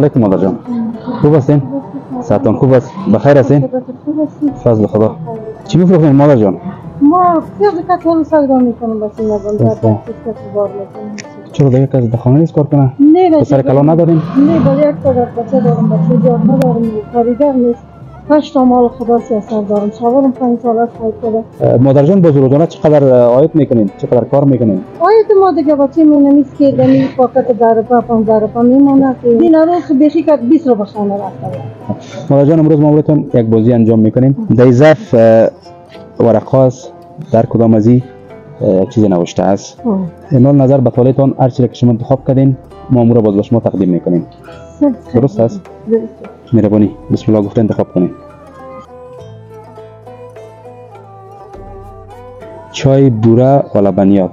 علیکم مادر جان. خوب هستین؟ صحتتان خوب است؟ بخیر هستین؟ فضل خدا. چی میفروشین مادر جان؟ ما پیاز کتول سودا میکنیم بس این نظام در دستیس کتول میکنیم. چرا دیگه کسی در خانه نیست کار کنه؟ نه پسر کلان نداریم؟ نه ولی یک تا بچه دارم، بچه زیاد ندارم، کاریگر نیست. 8 تا مال خدا سیاست دارم. شاورم 5 سال است خواهد کرده. مادر جان باز روزانه چقدر آید میکنین؟ چقدر کار میکنین؟ آید ما دیگه بچه مینمیست که دمی پاکت در پا 15 روپا میمونه که این روز بیخی که 20 روپا خانه رفته. مادر جان امروز ما براتون یک بازی انجام میکنیم. در ظرف ورقاس در کدام از یک چیز نوشته است. اینال نظر به طالتان هر چیزی که شما انتخاب کردین ما امروز باز به شما تقدیم میکنیم. درست است؟ مهربانی بسم الله گفته انتخاب کنین. چای بوره و لبنیات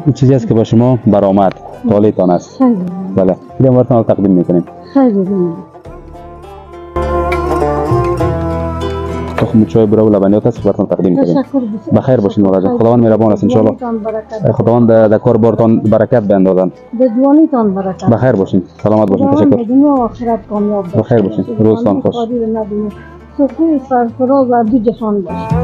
این چیزی است که با شما برآمد طالتان است. بله این براتون تقدیم میکنیم. خیلی تخم چای بوره و لبنیات است که براتون تقدیم میکنیم. بخیر باشین مادر جان. خداوند مهربان است ان شاء الله. خداوند در کار بارتان برکت بیندازن. به جوانیتان برکت. بخیر باشین. سلامت باشین. تشکر. دنیا و آخرت کامیاب باشین. بخیر باشین. روزتان خوش. سخوی سرفراز و دو جهان باشین.